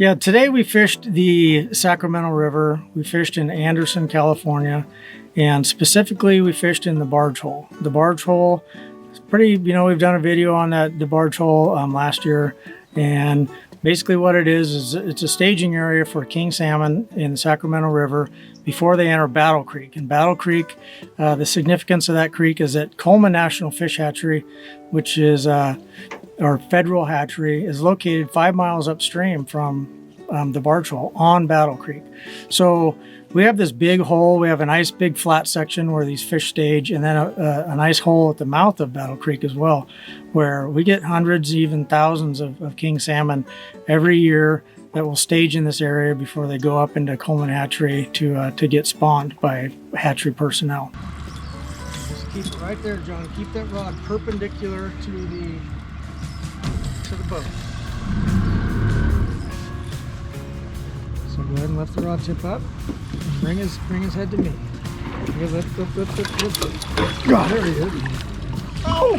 Yeah, today we fished the Sacramento River. We fished in Anderson, California, and specifically we fished in the Barge Hole. The Barge Hole is pretty, we've done a video on the Barge Hole last year, and basically what it is it's a staging area for king salmon in the Sacramento River before they enter Battle Creek. And Battle Creek, the significance of that creek is that Coleman National Fish Hatchery, which is our federal hatchery, is located 5 miles upstream from the Barge Hole on Battle Creek. So we have this big hole. We have a nice big flat section where these fish stage, and then a nice hole at the mouth of Battle Creek as well, where we get hundreds, even thousands of king salmon every year that will stage in this area before they go up into Coleman Hatchery to get spawned by hatchery personnel. Just keep it right there, John. Keep that rod perpendicular to the boat. So go ahead and lift the rod tip up. Bring his head to me. Okay, lift. God, there he is. Oh,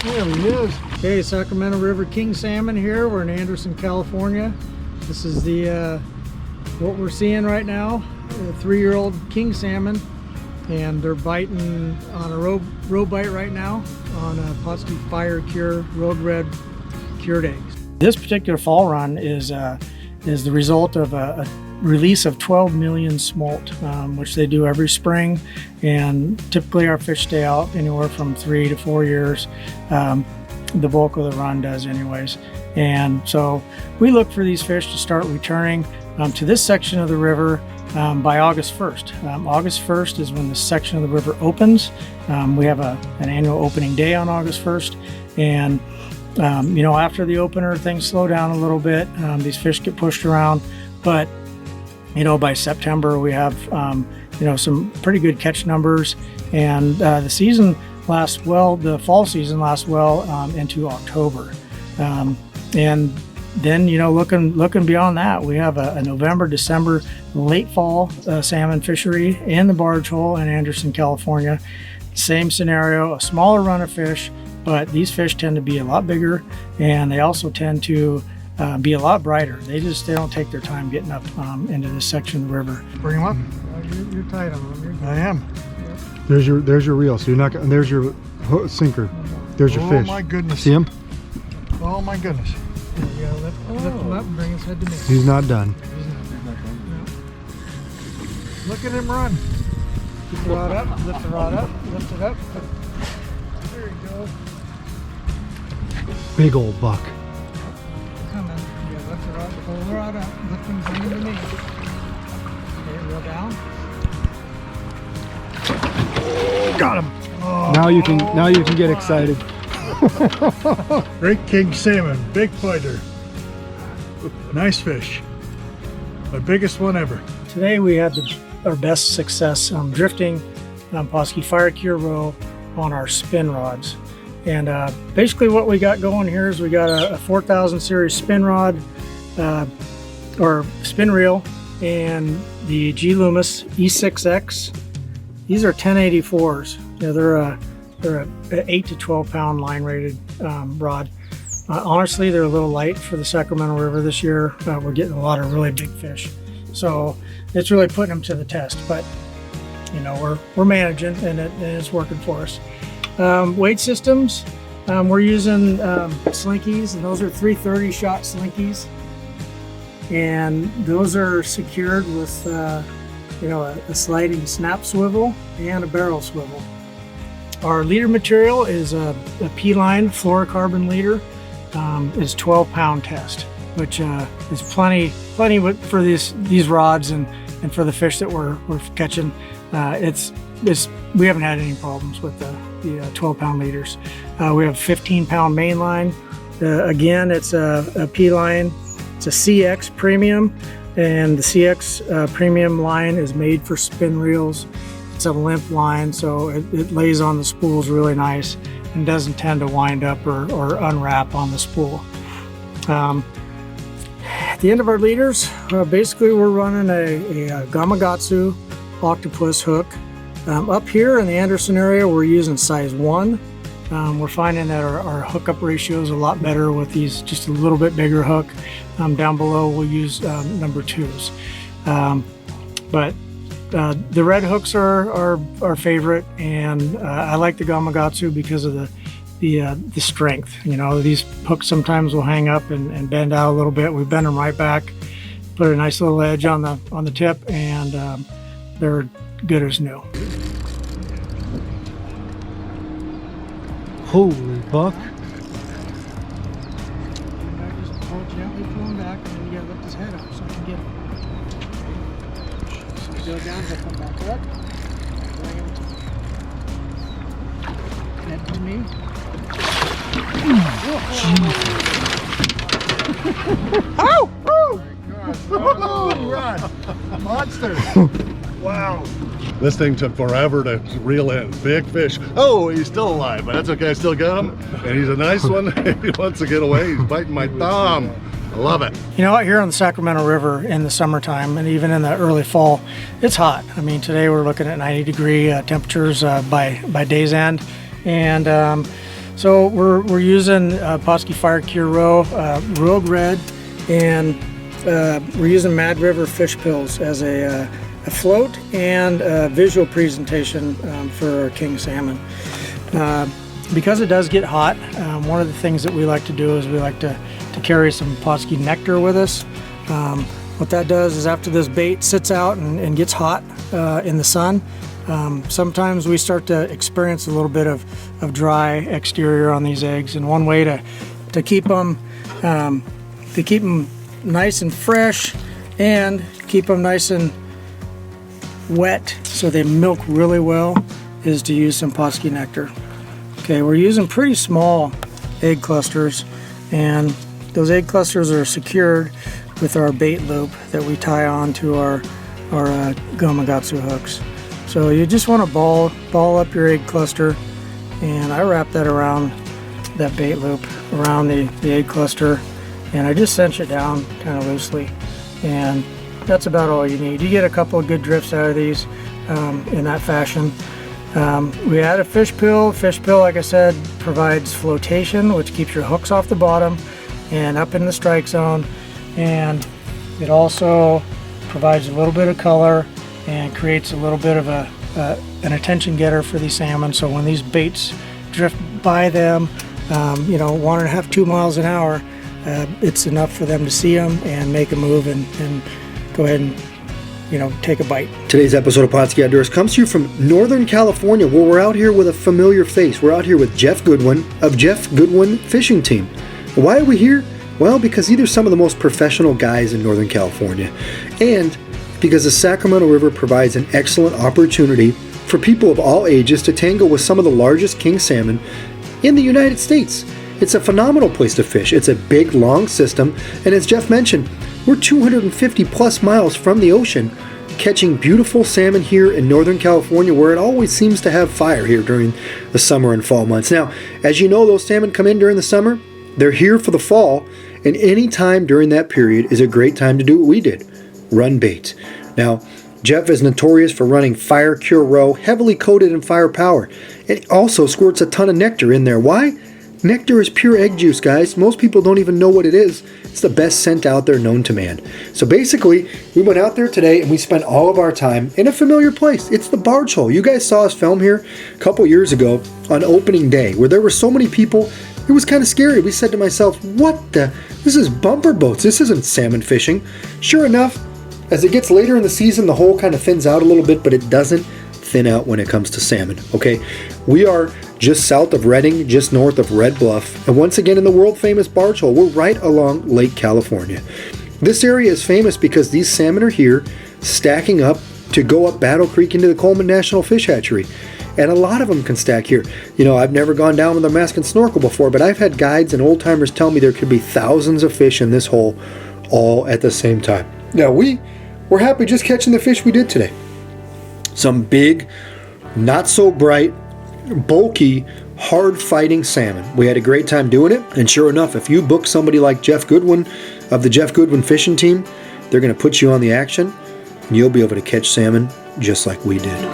there he is. Okay, Sacramento River king salmon here. We're in Anderson, California. This is the what we're seeing right now. A 3-year-old king salmon, and they're biting on a roe bite right now on a Pautzke Fire Cure Road Red cured eggs. This particular fall run is the result of a release of 12 million smolt, which they do every spring, and typically our fish stay out anywhere from 3 to 4 years. The bulk of the run does anyways. And so we look for these fish to start returning to this section of the river by August 1st. August 1st is when this section of the river opens. We have an annual opening day on August 1st, and after the opener, things slow down a little bit. These fish get pushed around, but by September we have some pretty good catch numbers, and the season lasts well. The fall season lasts well into October, and then looking beyond that, we have a November, December, late fall salmon fishery in the Barge Hole in Anderson, California. Same scenario, a smaller run of fish, but these fish tend to be a lot bigger, and they also tend to be a lot brighter. They don't take their time getting up into this section of the river. Bring them up. You're tight on them. I am. Yep. There's your reel. So you're not. There's your sinker. There's your fish. Oh my goodness. See him? Oh my goodness. You gotta lift him up and bring his head to me. He's not done. No. Look at him run. Keep the rod up. Lift the rod up. Lift it up. There you go. Big old buck. Coming. Yeah, lift the rod. Pull the rod up. Lift him, bring him to me. Okay, reel down. Got him. Oh, now you can get excited. Great king salmon, big fighter. Nice fish. My biggest one ever. Today we had our best success drifting Pautzke Fire Cure roe on our spin rods. And basically what we got going here is we got a 4000 series spin rod or spin reel, and the G Loomis E6X. These are 1084s. They're a 8 to 12 pound line rated rod. Honestly, they're a little light for the Sacramento River this year. We're getting a lot of really big fish, so it's really putting them to the test. But we're managing, and it's working for us. Weight systems, we're using slinkies, and those are 330 shot slinkies, and those are secured with a sliding snap swivel and a barrel swivel. Our leader material is a P-line fluorocarbon leader. Is 12 pound test, which is plenty for these rods and for the fish that we're catching. We haven't had any problems with the 12 pound leaders. We have 15 pound main line. Again, it's a P-line. It's a CX premium, and the CX premium line is made for spin reels. It's a limp line, so it lays on the spools really nice and doesn't tend to wind up or unwrap on the spool. At the end of our leaders, basically we're running a Gamakatsu octopus hook. Up here in the Anderson area, we're using size 1. We're finding that our hookup ratio is a lot better with these just a little bit bigger hook. Down below we'll use number 2s. But the red hooks are our favorite, and I like the Gamakatsu because of the strength. You know, these hooks sometimes will hang up and bend out a little bit. We bend them right back, put a nice little edge on the tip, and they're good as new. Holy buck. Just gently pull him back, and then you gotta lift his head up so you can get him. So you go down, he'll come back up. Bring him head to me. Oh! Oh! Run! Monster! Wow! This thing took forever to reel in. Big fish. Oh, he's still alive, but that's okay. I still got him. And he's a nice one. He wants to get away. He's biting my thumb. I love it. You know, out here on the Sacramento River in the summertime and even in the early fall, it's hot. I mean, today we're looking at 90-degree temperatures by day's end. And so we're using Pautzke Fire Cure Roe, Rogue Red, and we're using Mad River fish pills as a float and a visual presentation for our king salmon. Because it does get hot, one of the things that we like to do is we like to carry some Pautzke nectar with us. What that does is after this bait sits out and gets hot in the sun, sometimes we start to experience a little bit of dry exterior on these eggs, and one way to keep them nice and fresh and keep them nice and wet so they milk really well is to use some Pautzke nectar. Okay, we're using pretty small egg clusters, and those egg clusters are secured with our bait loop that we tie on to our Gamakatsu hooks. So you just want to ball up your egg cluster, and I wrap that around that bait loop around the egg cluster, and I just cinch it down kind of loosely, and that's about all you need. You get a couple of good drifts out of these in that fashion. We add a fish pill. Fish pill, like I said, provides flotation, which keeps your hooks off the bottom and up in the strike zone, and it also provides a little bit of color and creates a little bit of an attention getter for these salmon. So when these baits drift by them, 1.5 to 2 miles an hour, it's enough for them to see them and make a move and go ahead and take a bite. Today's episode of Pautzke Outdoors comes to you from Northern California, where we're out here with a familiar face. We're out here with Jeff Goodwin of Jeff Goodwin Fishing Team. Why are we here? Well, because these are some of the most professional guys in Northern California, and because the Sacramento River provides an excellent opportunity for people of all ages to tangle with some of the largest king salmon in the United States. It's a phenomenal place to fish. It's a big, long system, and as Jeff mentioned, we're 250 plus miles from the ocean, catching beautiful salmon here in Northern California, where it always seems to have fire here during the summer and fall months. Now, as you know, those salmon come in during the summer. They're here for the fall, and any time during that period is a great time to do what we did, run bait. Now, Jeff is notorious for running Fire Cure Roe, heavily coated in firepower. It also squirts a ton of nectar in there. Why? Nectar is pure egg juice, guys. Most people don't even know what it is. It's the best scent out there known to man. So basically, we went out there today and we spent all of our time in a familiar place. It's the Barge Hole. You guys saw us film here a couple years ago on opening day, where there were so many people. It was kind of scary. We said to myself, this is bumper boats. This isn't salmon fishing. Sure enough, as it gets later in the season, the hole kind of thins out a little bit, but it doesn't thin out when it comes to salmon, okay? We are just south of Redding, just north of Red Bluff, and once again in the world-famous Barge Hole. We're right along Lake California. This area is famous because these salmon are here stacking up to go up Battle Creek into the Coleman National Fish Hatchery. And a lot of them can stack here. I've never gone down with a mask and snorkel before, but I've had guides and old-timers tell me there could be thousands of fish in this hole all at the same time. Now, we're happy just catching the fish we did today. Some big, not so bright, bulky, hard-fighting salmon. We had a great time doing it, and sure enough, if you book somebody like Jeff Goodwin of the Jeff Goodwin Fishing Team, they're going to put you on the action, and you'll be able to catch salmon just like we did.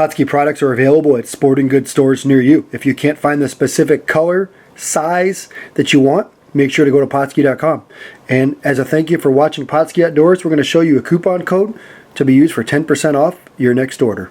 Pautzke products are available at sporting goods stores near you. If you can't find the specific color, size that you want, make sure to go to Pautzke.com. And as a thank you for watching Pautzke Outdoors, we're going to show you a coupon code to be used for 10% off your next order.